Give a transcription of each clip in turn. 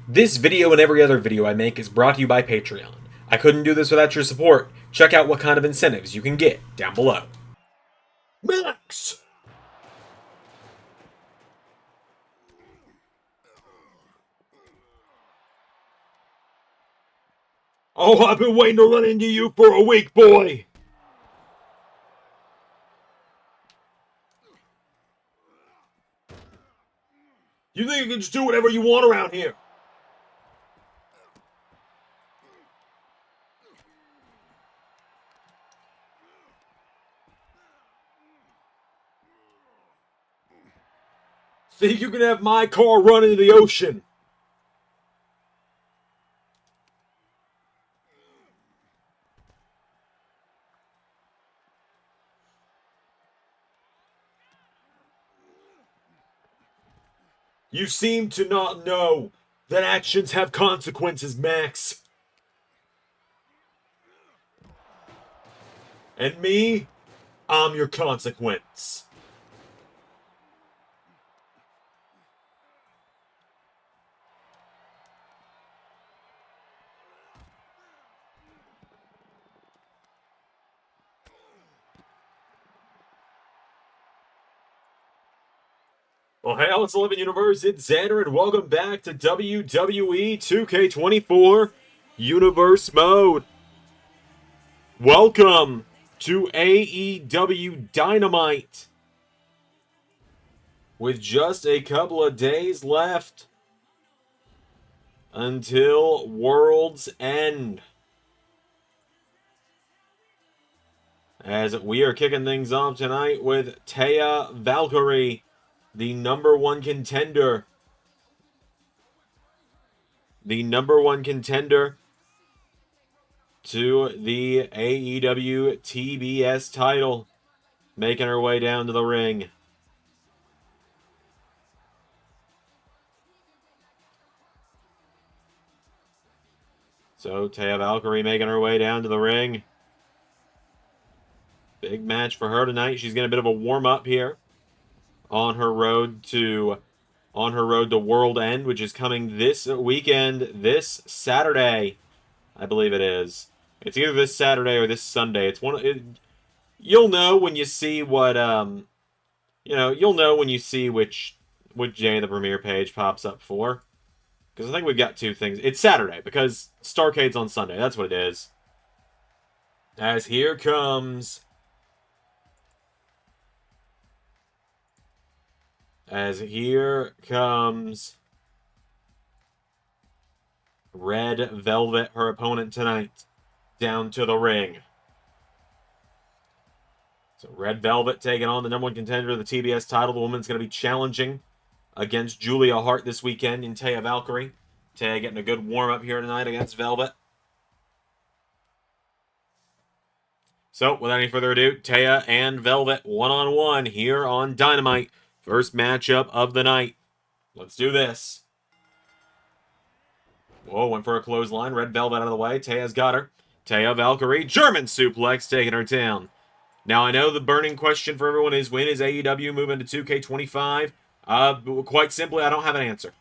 This video and every other video I make is brought to you by Patreon. I couldn't do this without your support. Check out what kind of incentives you can get down below. Max! Oh, I've been waiting to run into you for a week, boy! You think you can just do whatever you want around here? Think you can have my car run into the ocean? You seem to not know that actions have consequences, Max. And me, I'm your consequence. Well, hey, it's 11 Universe, it's Xander, and welcome back to WWE 2K24 Universe Mode. Welcome to AEW Dynamite. With just a couple of days left until World's End. As we are kicking things off tonight with Taya Valkyrie, the number one contender. The number one contender to the AEW TBS title, making her way down to the ring. So Taya Valkyrie making her way down to the ring. Big match for her tonight. She's getting a bit of a warm-up here on her road to World End, which is coming this weekend, this Saturday, I believe it is. It's either this Saturday or this Sunday. It's you'll know when you see what you'll know when you see which day the premiere page pops up for. Because I think we've got two things. It's Saturday because Starrcade's on Sunday. That's what it is. As here comes Red Velvet, her opponent tonight, down to the ring. So Red Velvet taking on the number one contender of the TBS title. The woman's going to be challenging against Julia Hart this weekend in Taya Valkyrie. Taya getting a good warm-up here tonight against Velvet. So, without any further ado, Taya and Velvet one-on-one here on Dynamite. First matchup of the night. Let's do this. Whoa, went for a clothesline. Red Velvet out of the way. Taya's got her. Taya Valkyrie, German suplex, taking her down. Now, I know the burning question for everyone is, when is AEW moving to 2K25? Quite simply, I don't have an answer.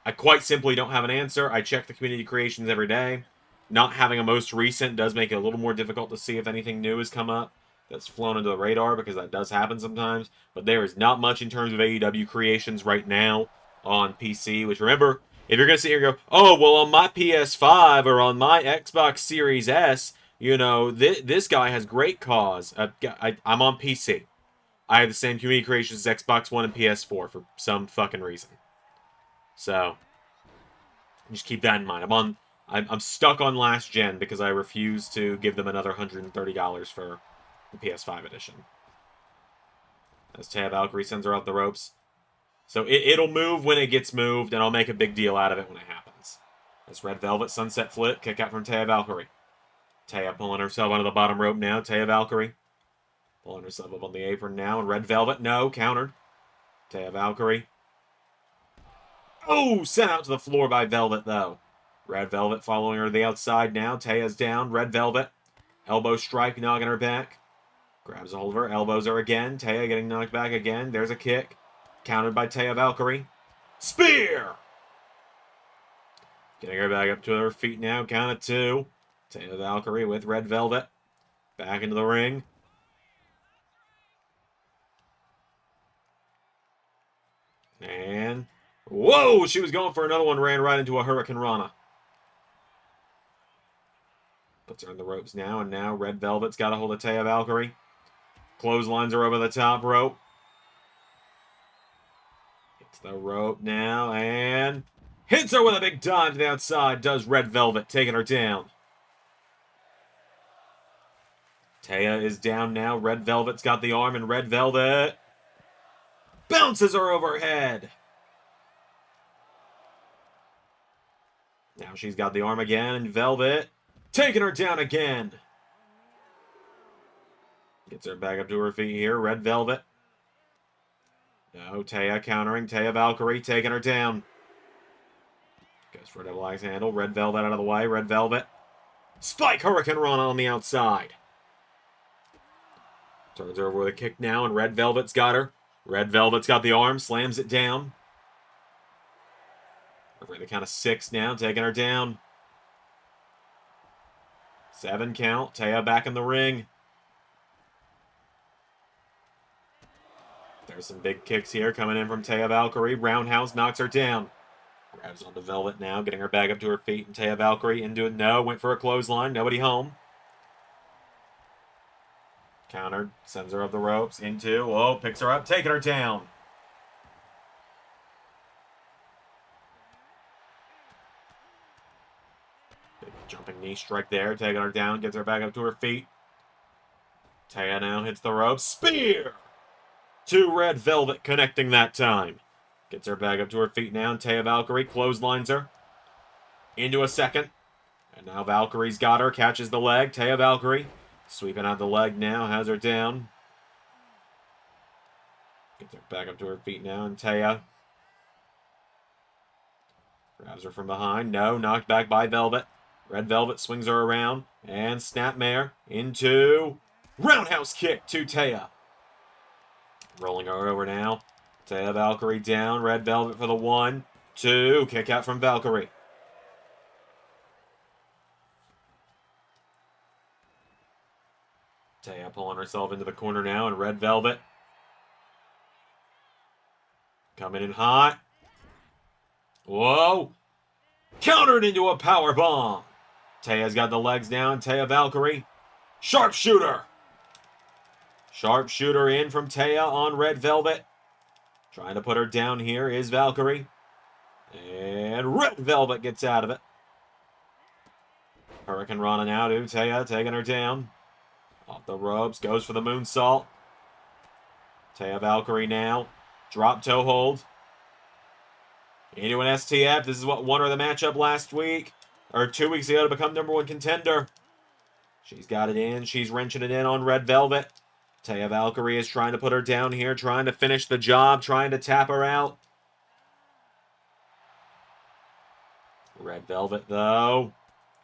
I quite simply don't have an answer. I check the community creations every day. Not having a most recent does make it a little more difficult to see if anything new has come up that's flown under the radar, because that does happen sometimes. But there is not much in terms of AEW creations right now on PC, which, remember, if you're going to sit here and go, oh, well, on my PS5 or on my Xbox Series S, you know, this guy has great cause. I'm on PC. I have the same community creations as Xbox One and PS4 for some fucking reason. So, just keep that in mind. I'm stuck on last gen because I refuse to give them another $130 for the PS5 edition. As Taya Valkyrie sends her off the ropes. So it'll move when it gets moved, and I'll make a big deal out of it when it happens. As Red Velvet sunset flip, kick out from Taya Valkyrie. Taya pulling herself onto the bottom rope now. Taya Valkyrie pulling herself up on the apron now. And Red Velvet, no, countered. Taya Valkyrie. Oh, sent out to the floor by Velvet, though. Red Velvet following her to the outside now. Taya's down. Red Velvet. Elbow strike, knocking her back. Grabs a hold of her. Elbows her again. Taya getting knocked back again. There's a kick. Countered by Taya Valkyrie. Spear! Getting her back up to her feet now. Count of 2. Taya Valkyrie with Red Velvet. Back into the ring. And... whoa! She was going for another one. Ran right into a Hurricane Rana. Puts her in the ropes now. And now Red Velvet's got a hold of Taya Valkyrie. Clotheslines her over the top rope. Hits the rope now. And... hits her with a big dive to the outside. Does Red Velvet, taking her down. Taya is down now. Red Velvet's got the arm, and Red Velvet bounces her overhead. Now she's got the arm again, and Velvet taking her down again. Gets her back up to her feet here. Red Velvet. No, Taya countering. Taya Valkyrie taking her down. Goes for a double axe handle. Red Velvet out of the way. Red Velvet. Spike Hurricane Rana on the outside. Turns her over with a kick now, and Red Velvet's got her. Red Velvet's got the arm, slams it down. Over the count of 6 now, taking her down. 7 count. Taya back in the ring. There's some big kicks here coming in from Taya Valkyrie. Roundhouse knocks her down. Grabs onto Velvet now, getting her back up to her feet. And Taya Valkyrie into it. No, went for a clothesline. Nobody home. Countered, sends her up the ropes, into, whoa, picks her up, taking her down. Big jumping knee strike there, taking her down, gets her back up to her feet. Taya now hits the ropes, spear! To Red Velvet, connecting that time. Gets her back up to her feet now, and Taya Valkyrie clotheslines her. Into a second. And now Valkyrie's got her, catches the leg, Taya Valkyrie. Sweeping out the leg now, has her down. Gets her back up to her feet now, and Taya grabs her from behind. No, knocked back by Velvet. Red Velvet swings her around, and Snapmare into roundhouse kick to Taya. Rolling her over now. Taya Valkyrie down, Red Velvet for the 1, 2, kick out from Valkyrie. Taya pulling herself into the corner now, and Red Velvet coming in hot. Whoa! Countered into a power bomb. Taya's got the legs down. Taya Valkyrie. Sharpshooter. Sharpshooter in from Taya on Red Velvet. Trying to put her down here is Valkyrie. And Red Velvet gets out of it. Hurricane Rana now to Taya, taking her down. Off the ropes, goes for the moonsault. Taya Valkyrie now. Drop toe hold. Into an STF. This is what won her the matchup last week. Or 2 weeks ago to become #1 contender. She's got it in. She's wrenching it in on Red Velvet. Taya Valkyrie is trying to put her down here. Trying to finish the job. Trying to tap her out. Red Velvet, though.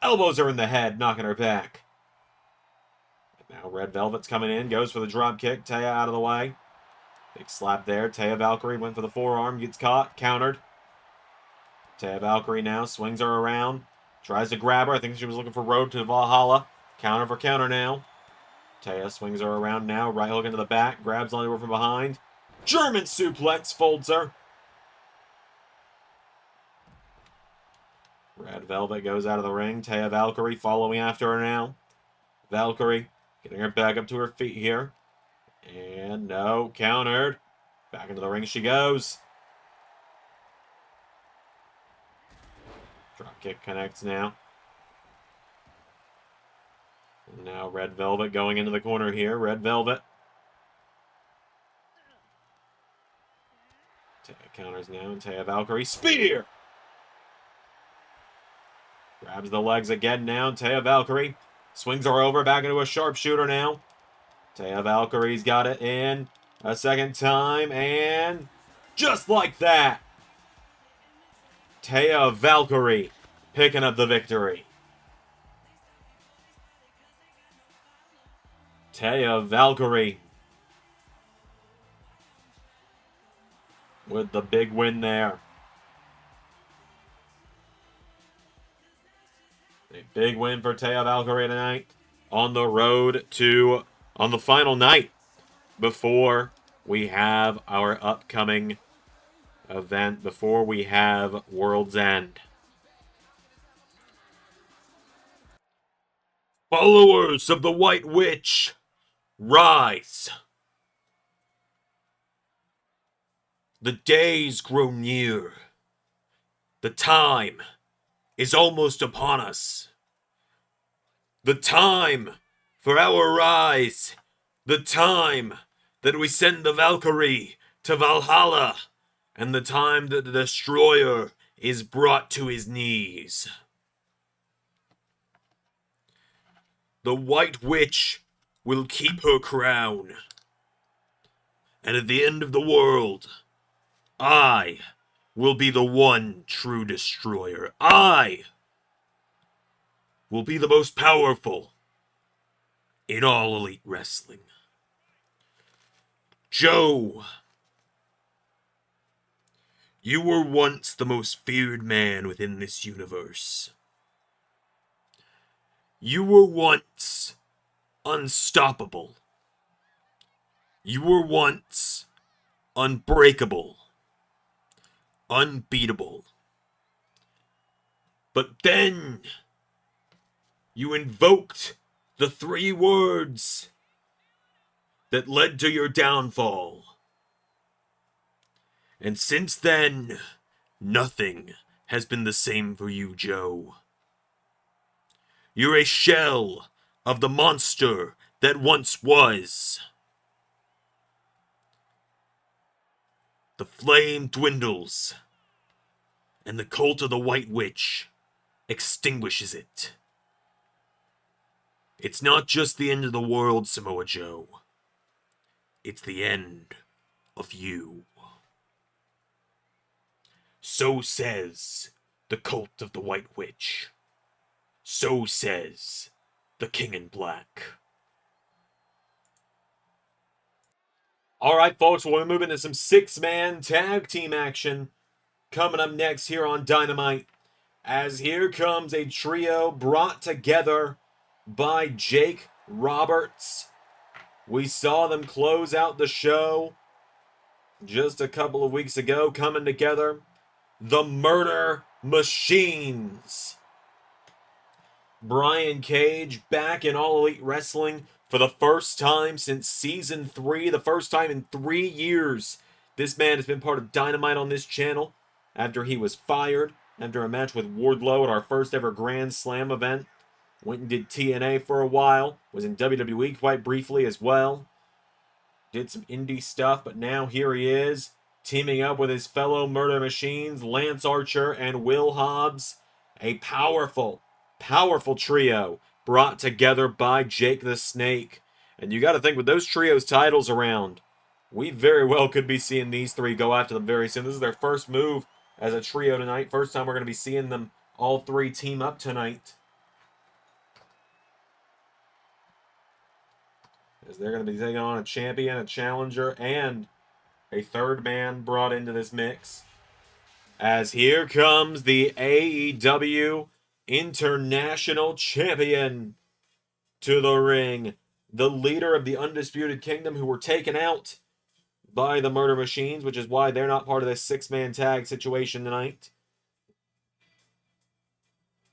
Elbows her in the head, knocking her back. Now Red Velvet's coming in, goes for the drop kick. Taya out of the way. Big slap there. Taya Valkyrie went for the forearm, gets caught, countered. Taya Valkyrie now swings her around, tries to grab her. I think she was looking for Road to Valhalla. Counter for counter now. Taya swings her around now, right hook into the back, grabs onto her from behind. German suplex, folds her. Red Velvet goes out of the ring. Taya Valkyrie following after her now. Valkyrie getting her back up to her feet here. And no, countered. Back into the ring she goes. Drop kick connects now. And now Red Velvet going into the corner here. Red Velvet. Taya counters now. And Taya Valkyrie. Spear! Grabs the legs again now. Taya Valkyrie. Swings her over, back into a sharpshooter now. Taya Valkyrie's got it in a second time, and just like that, Taya Valkyrie picking up the victory. Taya Valkyrie with the big win there. A big win for Taya Valkyrie tonight on the final night before we have our upcoming event, before we have World's End. Followers of the White Witch, rise. The days grow near. The time is almost upon us. The time for our rise. The time that we send the Valkyrie to Valhalla. And the time that the Destroyer is brought to his knees. The White Witch will keep her crown. And at the end of the world, I will be the one true Destroyer. I will be the most powerful in all Elite Wrestling. Joe, you were once the most feared man within this universe. You were once unstoppable. You were once unbreakable, unbeatable. But then you invoked the 3 words that led to your downfall. And since then, nothing has been the same for you, Joe. You're a shell of the monster that once was. The flame dwindles, and the cult of the White Witch extinguishes it. It's not just the end of the world, Samoa Joe. It's the end of you. So says the cult of the White Witch. So says the King in Black. Alright, folks, we'll move into some 6-man tag team action coming up next here on Dynamite. As here comes a trio brought together by Jake Roberts. We saw them close out the show just a couple of weeks ago, coming together. The Murder Machines. Brian Cage back in All Elite Wrestling for the first time since Season 3. The first time in 3 years this man has been part of Dynamite on this channel after he was fired after a match with Wardlow at our first ever Grand Slam event. Went and did TNA for a while. Was in WWE quite briefly as well. Did some indie stuff, but now here he is, teaming up with his fellow Murder Machines, Lance Archer and Will Hobbs. A powerful trio brought together by Jake the Snake. And you got to think, with those trios titles around, we very well could be seeing these 3 go after them very soon. This is their first move as a trio tonight. First time we're going to be seeing them all 3 team up tonight. As they're going to be taking on a champion, a challenger, and a 3rd man brought into this mix. As here comes the AEW International Champion to the ring. The leader of the Undisputed Kingdom, who were taken out by the Murder Machines, which is why they're not part of this 6-man tag situation tonight.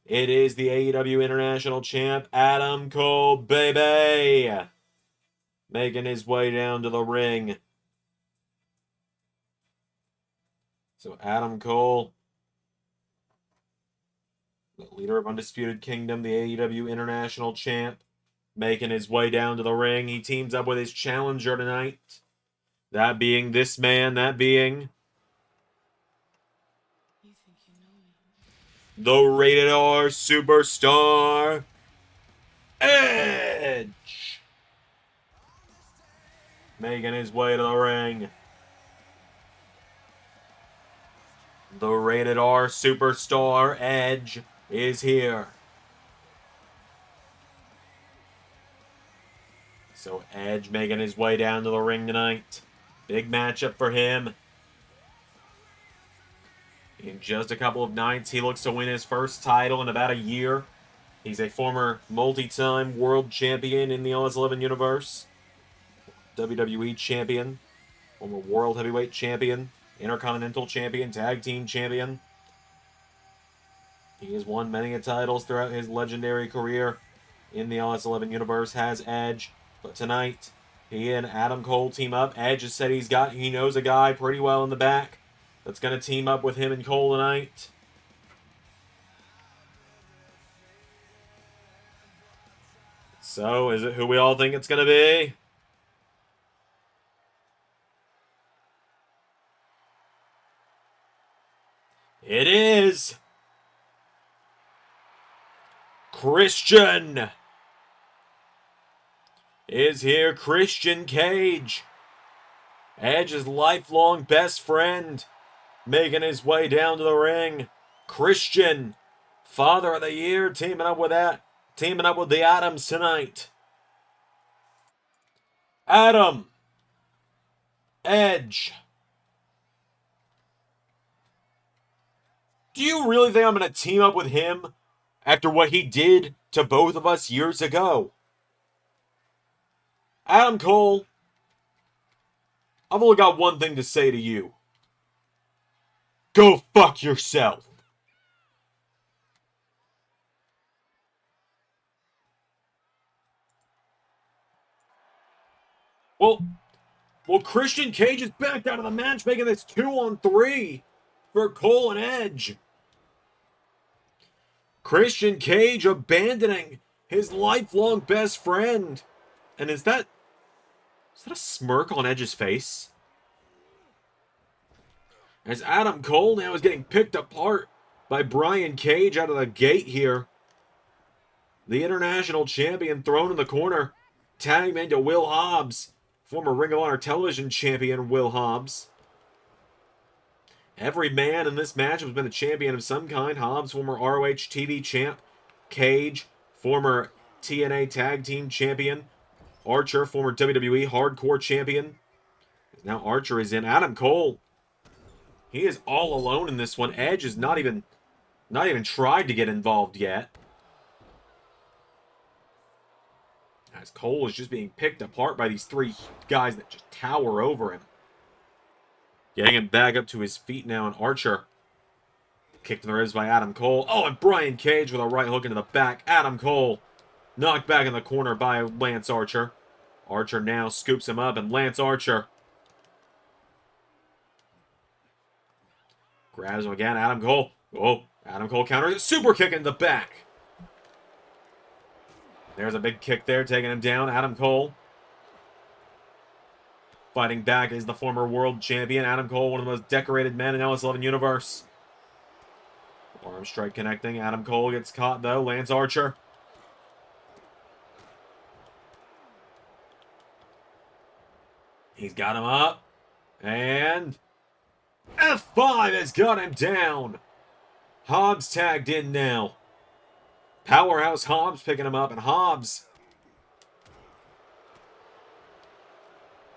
It is the AEW International Champ, Adam Cole, baby, making his way down to the ring. So Adam Cole, the leader of Undisputed Kingdom, the AEW International Champ, making his way down to the ring. He teams up with his challenger tonight. That being this man, that being the Rated R Superstar, Edge, making his way to the ring. The Rated R Superstar, Edge, is here. So Edge making his way down to the ring tonight. Big matchup for him. In just a couple of nights, he looks to win his first title in about a year. He's a former multi-time world champion in the LS11 universe, WWE champion, former world heavyweight champion, intercontinental champion, tag team champion. He has won many titles throughout his legendary career in the LS11 universe, has Edge. But tonight, he and Adam Cole team up. Edge has said he knows a guy pretty well in the back that's going to team up with him and Cole tonight. So, is it who we all think it's going to be? It is Christian is here. Christian Cage, Edge's lifelong best friend, making his way down to the ring. Christian, Father of the Year, teaming up with the Adams tonight. Adam, Edge. Do you really think I'm going to team up with him after what he did to both of us years ago? Adam Cole, I've only got one thing to say to you. Go fuck yourself. Well, Christian Cage is back out of the match, making this 2-on-3 for Cole and Edge. Christian Cage abandoning his lifelong best friend. And is that a smirk on Edge's face? As Adam Cole now is getting picked apart by Bryan Cage out of the gate here. The international champion thrown in the corner. Tag man to Will Hobbs. Former Ring of Honor television champion Will Hobbs. Every man in this match has been a champion of some kind. Hobbs, former ROH TV champ. Cage, former TNA tag team champion. Archer, former WWE hardcore champion. Now Archer is in. Adam Cole, he is all alone in this one. Edge has not even tried to get involved yet. As Cole is just being picked apart by these three guys that just tower over him. Getting him back up to his feet now, and Archer kicked in the ribs by Adam Cole. Oh, and Bryan Cage with a right hook into the back. Adam Cole knocked back in the corner by Lance Archer. Archer now scoops him up, and Lance Archer grabs him again. Adam Cole. Oh, Adam Cole counters it. Super kick in the back. There's a big kick there, taking him down. Adam Cole fighting back is the former world champion. Adam Cole, one of the most decorated men in LS11 universe. Arm strike connecting. Adam Cole gets caught, though. Lance Archer. He's got him up. And F5 has got him down. Hobbs tagged in now. Powerhouse Hobbs picking him up, and Hobbs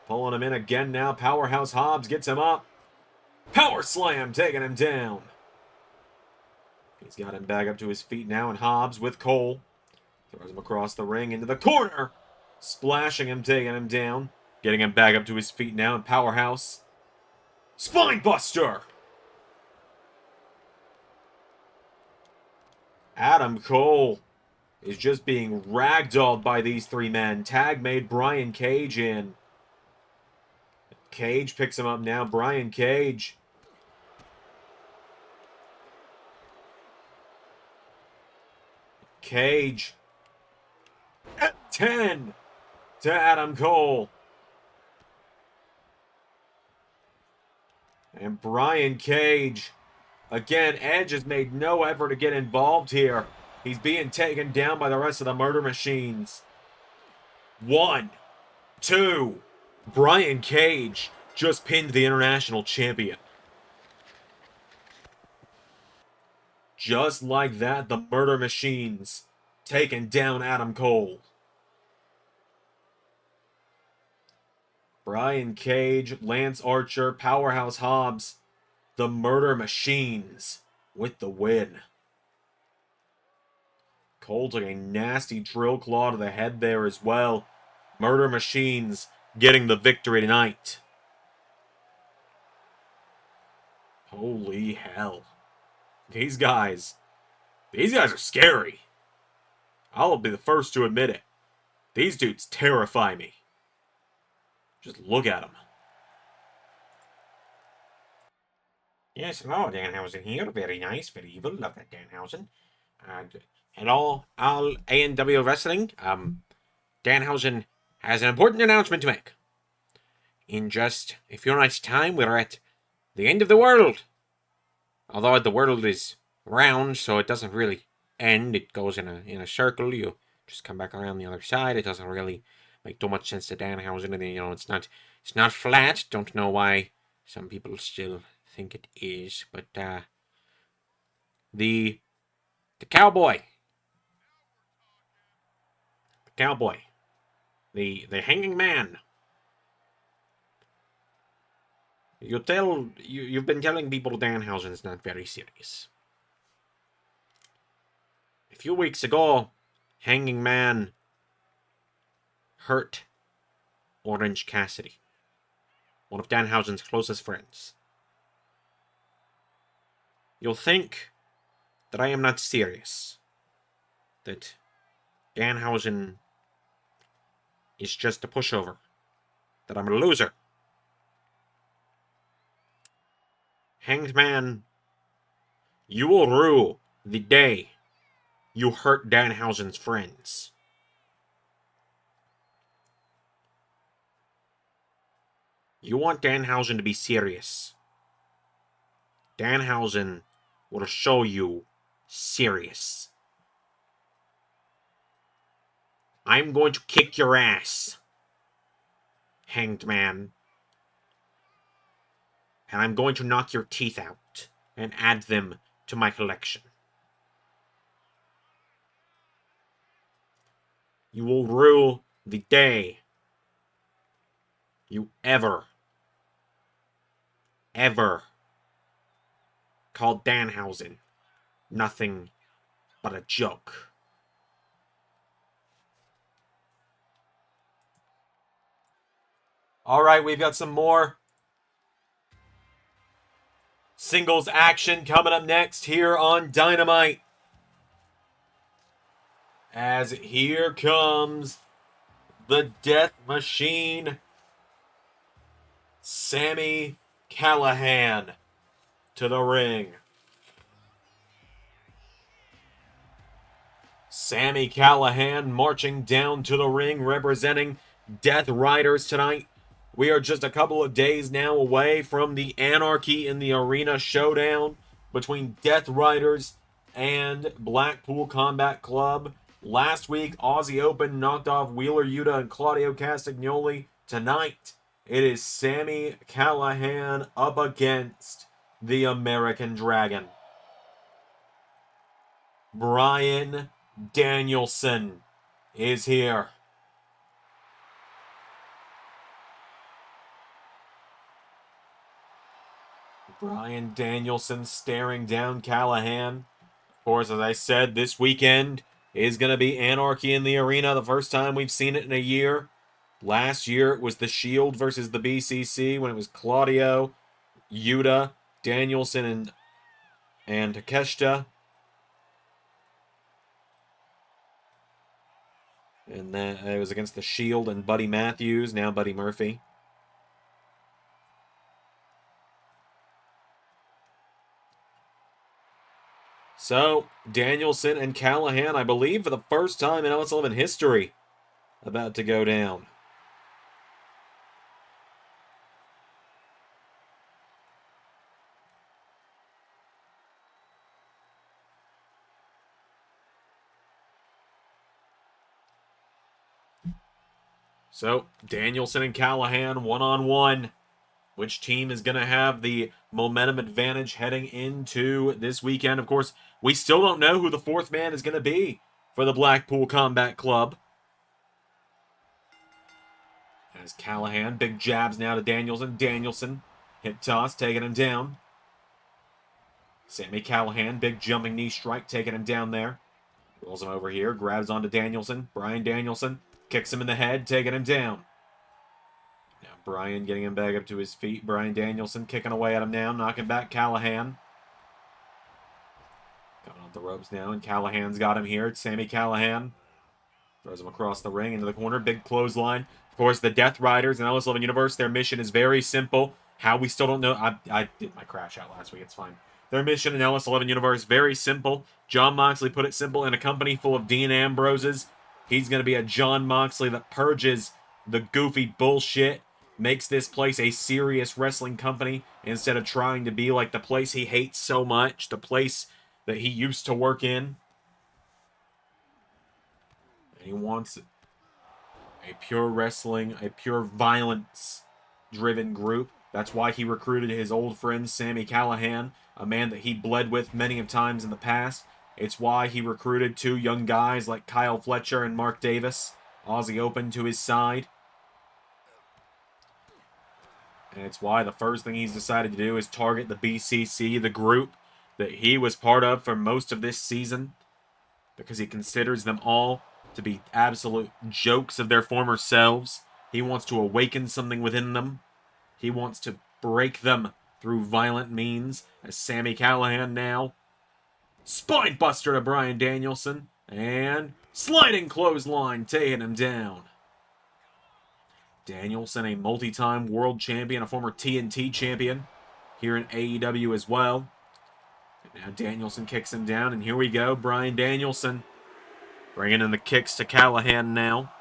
pulling him in again now. Powerhouse Hobbs gets him up. Power slam taking him down. He's got him back up to his feet now, and Hobbs with Cole throws him across the ring into the corner. Splashing him, taking him down. Getting him back up to his feet now, and Powerhouse. Spine Buster! Adam Cole is just being ragdolled by these three men. Tag made Bryan Cage in. Cage picks him up now. Bryan Cage. Cage. At 10 to Adam Cole. And Bryan Cage. Again, Edge has made no effort to get involved here. He's being taken down by the rest of the Murder Machines. 1, 2. Bryan Cage just pinned the international champion. Just like that, the Murder Machines taking down Adam Cole. Bryan Cage, Lance Archer, Powerhouse Hobbs, the Murder Machines with the win. Cole took a nasty drill claw to the head there as well. Murder Machines getting the victory tonight. Holy hell. These guys are scary. I'll be the first to admit it. These dudes terrify me. Just look at them. Yes, hello, Danhausen here. Very nice, very evil. Love that, Danhausen. And hello, all A&W Wrestling. Danhausen has an important announcement to make. In just a few nights' time, we're at the end of the world. Although the world is round, so it doesn't really end. It goes in a circle. You just come back around the other side. It doesn't really make too much sense to Danhausen. You know, it's not flat. Don't know why some people still think it is, but the cowboy, the hanging man. You've been telling people Danhausen's not very serious. A few weeks ago, Hanging Man hurt Orange Cassidy, one of Danhausen's closest friends. You'll think that I am not serious, that Danhausen is just a pushover, that I'm a loser. Hanged Man, you will rue the day you hurt Danhausen's friends. You want Danhausen to be serious. Danhausen will show you serious. I'm going to kick your ass, Hanged Man. And I'm going to knock your teeth out and add them to my collection. You will rue the day you ever called Danhausen nothing but a joke. All right, we've got some more singles action coming up next here on Dynamite. As here comes the Death Machine, Sami Callihan, to the ring. Sami Callihan marching down to the ring, representing Death Riders tonight. We are just a couple of days now away from the Anarchy in the Arena showdown between Death Riders and Blackpool Combat Club. Last week, Aussie Open knocked off Wheeler Yuta and Claudio Castagnoli. Tonight, it is Sami Callihan up against the American Dragon, Bryan Danielson, is here. Bryan Danielson staring down Callihan. Of course, as I said, this weekend is going to be Anarchy in the Arena. The first time we've seen it in a year. Last year, it was the Shield versus the BCC when it was Claudio, Yuta, Danielson, and Takeshita. And then it was against the Shield and Buddy Matthews, now Buddy Murphy. So, Danielson and Callihan, I believe, for the first time in LS11 history, about to go down. So, Danielson and Callihan one-on-one. Which team is going to have the momentum advantage heading into this weekend? Of course, we still don't know who the fourth man is going to be for the Blackpool Combat Club. As Callihan, big jabs now to Danielson. Danielson, hip toss, taking him down. Sami Callihan, big jumping knee strike, taking him down there. Rolls him over here, grabs onto Danielson. Bryan Danielson kicks him in the head, taking him down. Now Bryan getting him back up to his feet. Bryan Danielson kicking away at him now, knocking back Callihan. Coming off the ropes now, and Callahan's got him here. It's Sami Callihan. Throws him across the ring into the corner. Big clothesline. Of course, the Death Riders in LS11 Universe, their mission is very simple. How we still don't know. I did my crash out last week. It's fine. Their mission in LS11 Universe, very simple. Jon Moxley put it simple. In a company full of Dean Ambroses, he's going to be a Jon Moxley that purges the goofy bullshit, makes this place a serious wrestling company instead of trying to be like the place he hates so much, the place that he used to work in. And he wants a pure wrestling, a pure violence-driven group. That's why he recruited his old friend Sami Callihan, a man that he bled with many times in the past. It's why he recruited two young guys like Kyle Fletcher and Mark Davis, Aussie Open, to his side. And it's why the first thing he's decided to do is target the BCC, the group that he was part of for most of this season, because he considers them all to be absolute jokes of their former selves. He wants to awaken something within them. He wants to break them through violent means, as Sami Callihan now. Spine buster to Bryan Danielson, and sliding clothesline, taking him down. Danielson, a multi-time world champion, a former TNT champion here in AEW as well. And now Danielson kicks him down, and here we go. Bryan Danielson bringing in the kicks to Callihan now.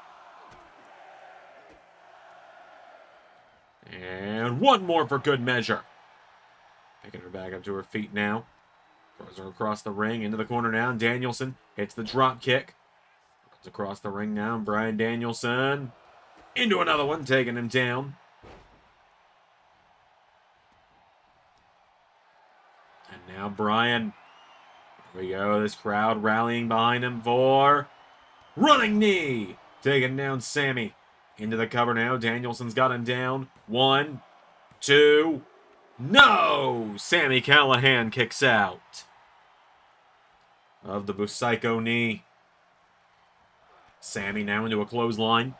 And one more for good measure. Picking her back up to her feet now. Throws her across the ring, into the corner now. And Danielson hits the drop kick. Runs across the ring now. And Bryan Danielson into another one, taking him down. And now Bryan. Here we go. This crowd rallying behind him for running knee. Taking down Sami. Into the cover now. Danielson's got him down. 1, 2. No! Sami Callihan kicks out of the Busaiku knee. Sami now into a clothesline.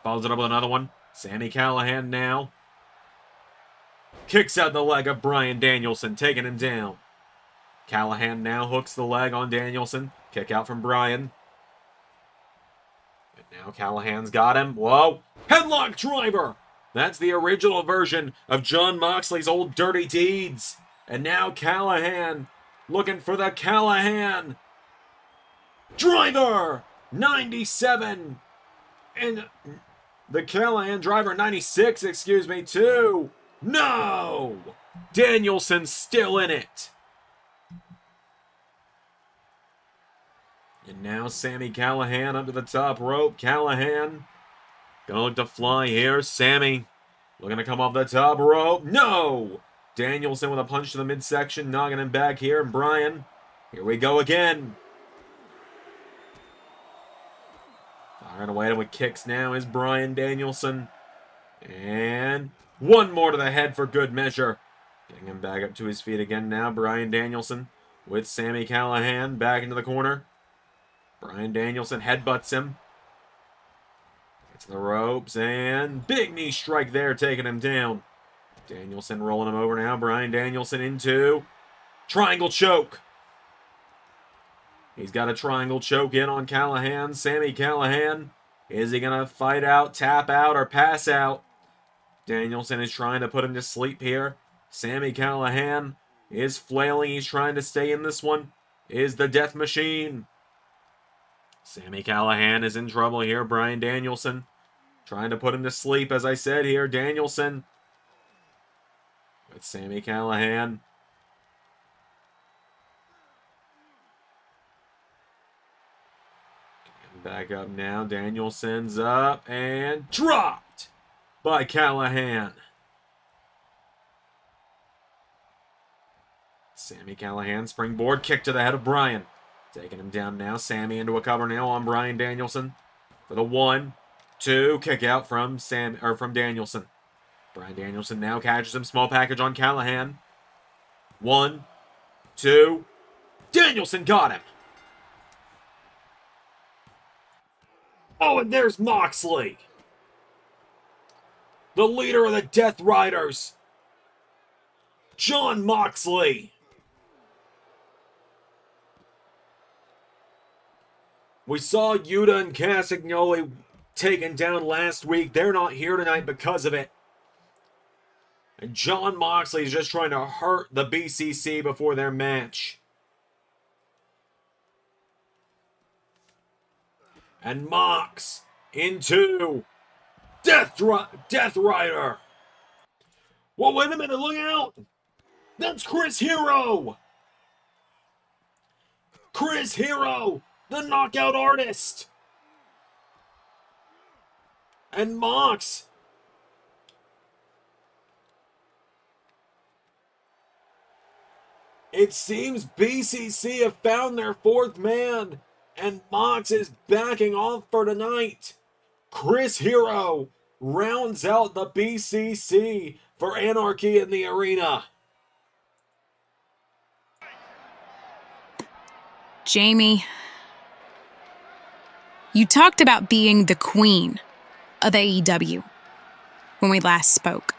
Follows it up with another one. Sami Callihan now kicks out the leg of Bryan Danielson, taking him down. Callihan now hooks the leg on Danielson. Kick out from Bryan. And now Callahan's got him. Whoa! Headlock driver! That's the original version of Jon Moxley's old dirty deeds. And now Callihan looking for the Callihan driver! 97! And the Callihan driver 96, excuse me, too. No! Danielson's still in it. And now Sami Callihan up to the top rope. Callihan gonna look to fly here. Sami looking to come off the top rope. No! Danielson with a punch to the midsection, knocking him back here. And Bryan, here we go again. Firing away with kicks now is Bryan Danielson. And one more to the head for good measure. Getting him back up to his feet again now. Bryan Danielson with Sami Callihan back into the corner. Bryan Danielson headbutts him. Gets the ropes, and big knee strike there, taking him down. Danielson rolling him over now. Bryan Danielson into triangle choke. He's got a triangle choke in on Callihan. Sami Callihan. Is he going to fight out, tap out, or pass out? Danielson is trying to put him to sleep here. Sami Callihan is flailing. He's trying to stay in this one. Is the death machine. Sami Callihan is in trouble here. Bryan Danielson trying to put him to sleep, as I said here. Danielson with Sami Callihan. Back up now. Danielson's up and dropped by Callihan. Sami Callihan springboard kick to the head of Bryan. Taking him down now. Sami into a cover now on Bryan Danielson. For the 1, 2, kick out from Danielson. Bryan Danielson now catches him. Small package on Callihan. 1, 2. Danielson got him. Oh, and there's Moxley, the leader of the Death Riders, Jon Moxley. We saw Yuta and Castagnoli taken down last week. They're not here tonight because of it. And Jon Moxley is just trying to hurt the BCC before their match. And Mox into Death Rider. Well, wait a minute, look out! That's Chris Hero! Chris Hero, the knockout artist! And Mox. It seems BCC have found their fourth man, and Mox is backing off for tonight. Chris Hero rounds out the BCC for Anarchy in the Arena. Jamie, you talked about being the queen of AEW when we last spoke.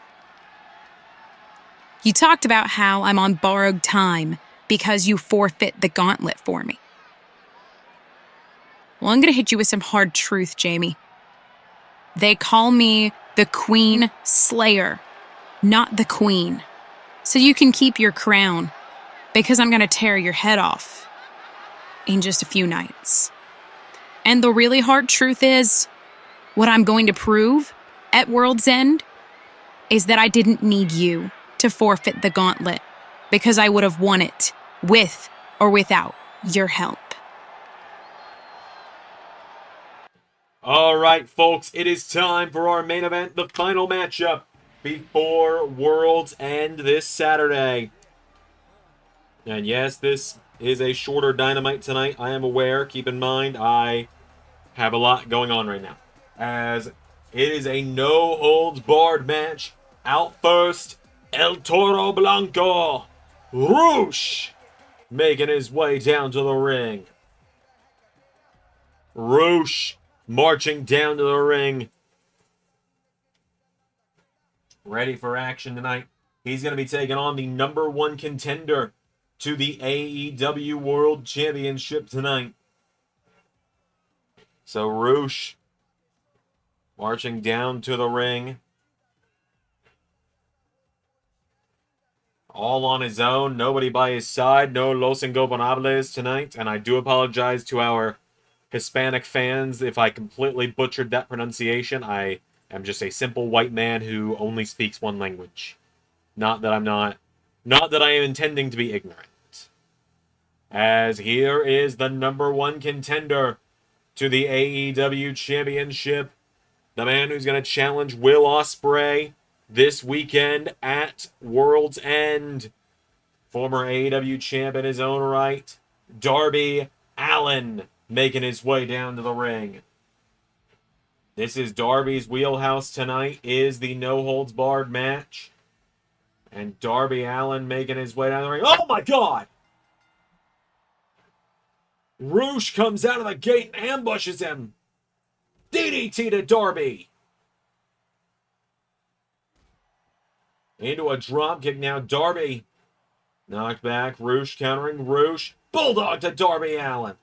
You talked about how I'm on borrowed time because you forfeit the gauntlet for me. Well, I'm going to hit you with some hard truth, Jamie. They call me the Queen Slayer, not the Queen. So you can keep your crown, because I'm going to tear your head off in just a few nights. And the really hard truth is, what I'm going to prove at World's End is that I didn't need you to forfeit the gauntlet, because I would have won it with or without your help. All right, folks, it is time for our main event, the final matchup before World's End this Saturday. And yes, this is a shorter Dynamite tonight, I am aware. Keep in mind, I have a lot going on right now, as it is a no-holds-barred match. Out first, El Toro Blanco, Roosh, making his way down to the ring. Roosh marching down to the ring, ready for action tonight. He's going to be taking on the #1 contender to the AEW World Championship tonight. So Roosh marching down to the ring, all on his own, nobody by his side, no Los Ingobernables tonight. And I do apologize to our Hispanic fans if I completely butchered that pronunciation. I am just a simple white man who only speaks one language. Not that I am intending to be ignorant. As here is the #1 contender to the AEW Championship, the man who's going to challenge Will Ospreay this weekend at World's End. Former AEW champ in his own right, Darby Allin, making his way down to the ring. This is Darby's wheelhouse tonight, is the no-holds-barred match. And Darby Allin making his way down the ring. Oh my God! Roosh comes out of the gate and ambushes him. DDT to Darby. Into a dropkick now. Darby knocked back. Roosh countering. Roosh. Bulldog to Darby Allin.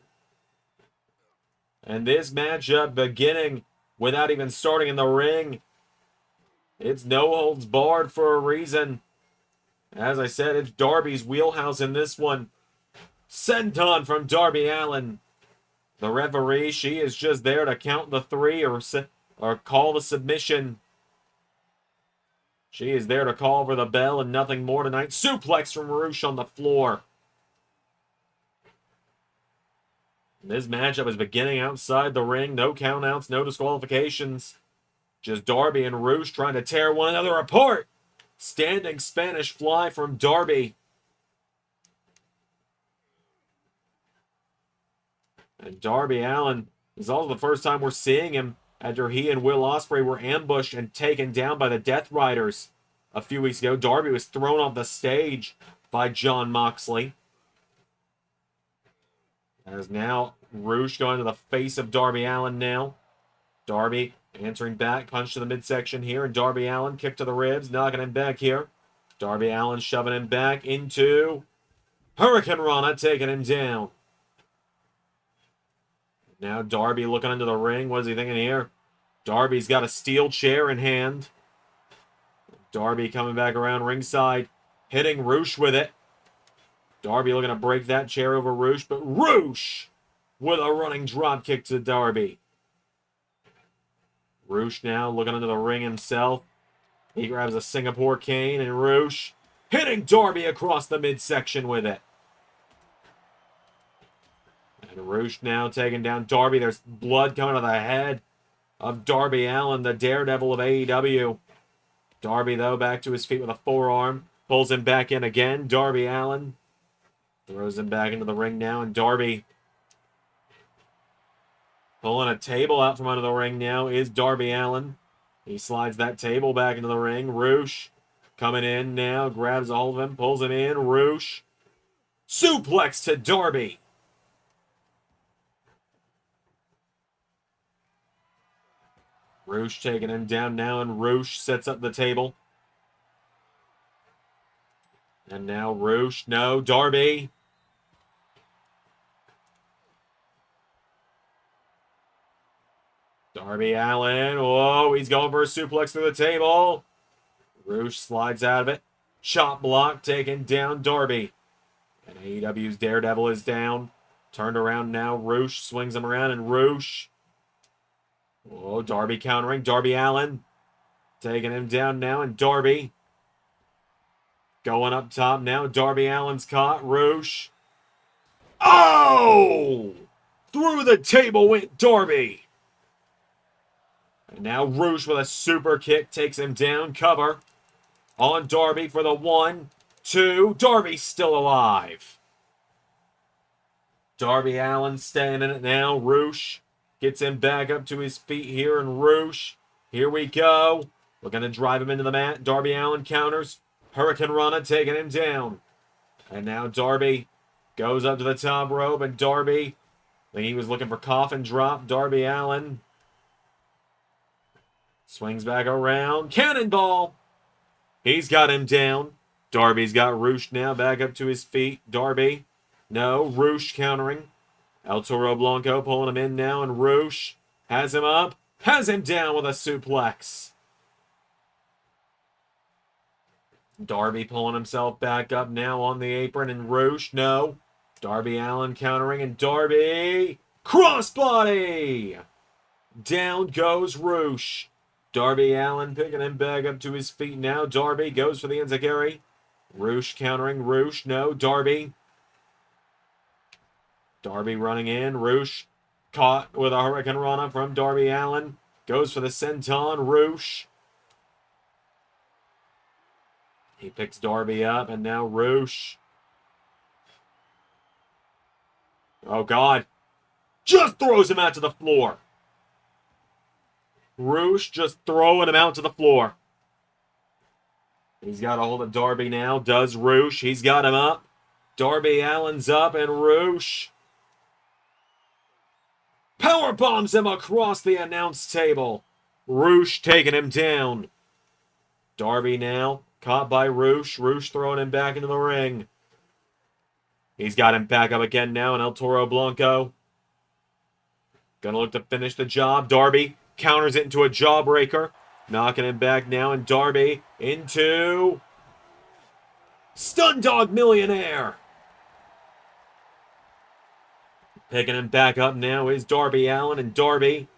And this matchup beginning without even starting in the ring. It's no holds barred for a reason. As I said, it's Darby's wheelhouse in this one. Senton from Darby Allin. The referee, she is just there to count the 3 or call the submission. She is there to call for the bell and nothing more tonight. Suplex from Roosh on the floor. This matchup is beginning outside the ring. No countouts, no disqualifications. Just Darby and Roosh trying to tear one another apart. Standing Spanish fly from Darby. And Darby Allin is also the first time we're seeing him after he and Will Ospreay were ambushed and taken down by the Death Riders a few weeks ago. Darby was thrown off the stage by Jon Moxley. As now Roosh going to the face of Darby Allin now. Darby answering back, punch to the midsection here, and Darby Allin kick to the ribs, knocking him back here. Darby Allin shoving him back into Hurricane Rana, taking him down. Now Darby looking into the ring. What is he thinking here? Darby's got a steel chair in hand. Darby coming back around ringside, hitting Roosh with it. Darby looking to break that chair over Roosh, but Roosh with a running drop kick to Darby. Roosh now looking into the ring himself. He grabs a Singapore cane, and Roosh hitting Darby across the midsection with it. And Roosh now taking down Darby. There's blood coming to the head of Darby Allin, the Daredevil of AEW. Darby, though, back to his feet with a forearm. Pulls him back in again. Darby Allin throws him back into the ring now. And Darby pulling a table out from under the ring now is Darby Allin. He slides that table back into the ring. Roosh coming in now. Grabs all of him. Pulls him in. Roosh. Suplex to Darby. Roosh taking him down now, and Roosh sets up the table. And now Roosh, no, Darby. Darby Allin, oh, he's going for a suplex through the table. Roosh slides out of it. Chop block taking down Darby. And AEW's Daredevil is down. Turned around now, Roosh swings him around, and Roosh. Oh, Darby countering. Darby Allin taking him down now, and Darby going up top now. Darby Allin's caught. Roosh. Oh! Through the table went Darby. And now Roosh with a super kick takes him down. Cover on Darby for the 1, 2. Darby's still alive. Darby Allin staying in it now. Roosh gets him back up to his feet here, and Roosh. Here we go. We're going to drive him into the mat. Darby Allin counters. Hurricane Rana taking him down. And now Darby goes up to the top rope, and Darby, I think he was looking for coffin drop. Darby Allin swings back around. Cannonball. He's got him down. Darby's got Roosh now back up to his feet. Darby. No. Roosh countering. El Toro Blanco pulling him in now, and Roosh has him up. Has him down with a suplex. Darby pulling himself back up now on the apron, and Roosh, no. Darby Allin countering, and Darby. Crossbody! Down goes Roosh. Darby Allin picking him back up to his feet now. Darby goes for the enziguri. Roosh countering. Roosh, no. Darby. Darby running in. Roosh caught with a Hurricane Rana from Darby Allin. Goes for the senton. Roosh. He picks Darby up, and now Roosh. Oh, God. Just throws him out to the floor. Roosh just throwing him out to the floor. He's got a hold of Darby now. Does Roosh. He's got him up. Darby Allin's up, and Roosh power bombs him across the announce table. Roosh taking him down. Darby now caught by Roosh. Roosh throwing him back into the ring. He's got him back up again now, and El Toro Blanco gonna look to finish the job. Darby counters it into a jawbreaker. Knocking him back now, and Darby into Stun Dog Millionaire. Picking him back up now is Darby Allin, and Darby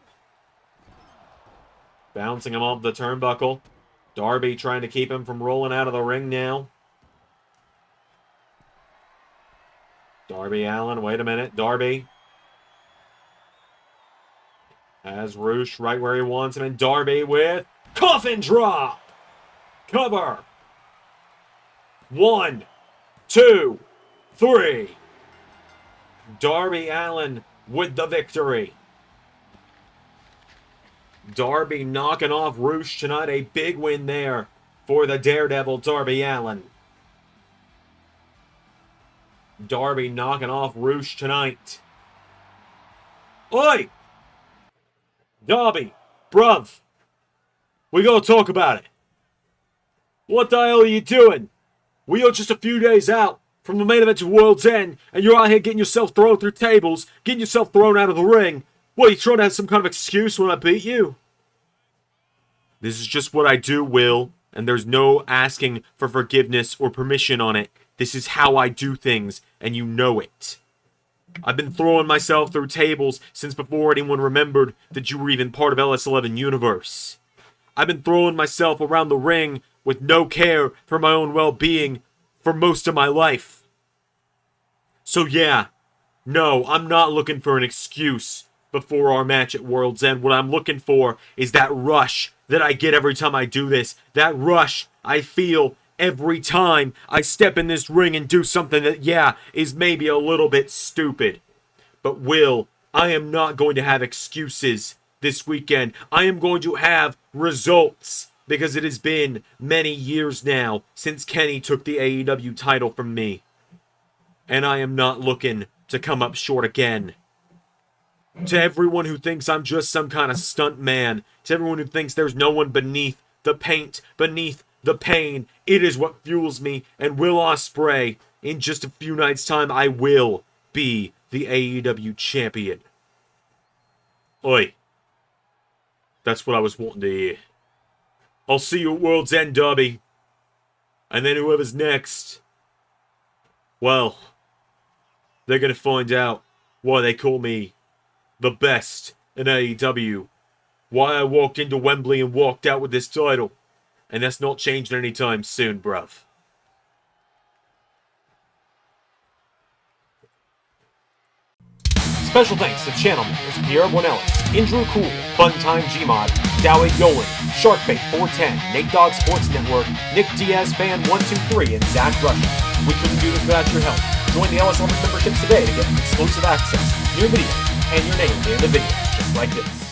bouncing him off the turnbuckle. Darby trying to keep him from rolling out of the ring now. Darby Allin, wait a minute. Darby has Roosh right where he wants him, and Darby with coffin drop. Cover. 1, 2, 3. Darby Allin with the victory. Darby knocking off Roosh tonight. A big win there for the Daredevil, Darby Allin. Darby knocking off Roosh tonight. Oi! Darby Bruv, we gotta talk about it. What the hell are you doing? We are just a few days out from the main event of World's End, and you're out here getting yourself thrown through tables, getting yourself thrown out of the ring. What, are you trying to have some kind of excuse when I beat you? This is just what I do, Will, and there's no asking for forgiveness or permission on it. This is how I do things, and you know it. I've been throwing myself through tables since before anyone remembered that you were even part of LS11 Universe. I've been throwing myself around the ring with no care for my own well-being for most of my life. So yeah, no, I'm not looking for an excuse before our match at World's End. What I'm looking for is that rush that I get every time I do this. That rush I feel every time I step in this ring and do something that, yeah, is maybe a little bit stupid. But Will, I am not going to have excuses this weekend. I am going to have results. Because it has been many years now since Kenny took the AEW title from me. And I am not looking to come up short again. To everyone who thinks I'm just some kind of stunt man, to everyone who thinks there's no one beneath the paint, beneath the pain, it is what fuels me. And Will Ospreay, in just a few nights' time, I will be the AEW champion. Oi. That's what I was wanting to hear. I'll see you at World's End, Darby. And then whoever's next, well, they're going to find out why they call me the best in AEW. Why I walked into Wembley and walked out with this title. And that's not changing anytime soon, bruv. Special thanks to channel members PR JJ, Andrew Cool, Funtime Gmod, Dowie Yolen, Sharkbait 410, Nate Dogg Sports Network, Nick Diaz Fan 123, and Zach Russian. We couldn't do this without your help. Join the LS11 membership today to get exclusive access, new videos, and your name in the video, just like this.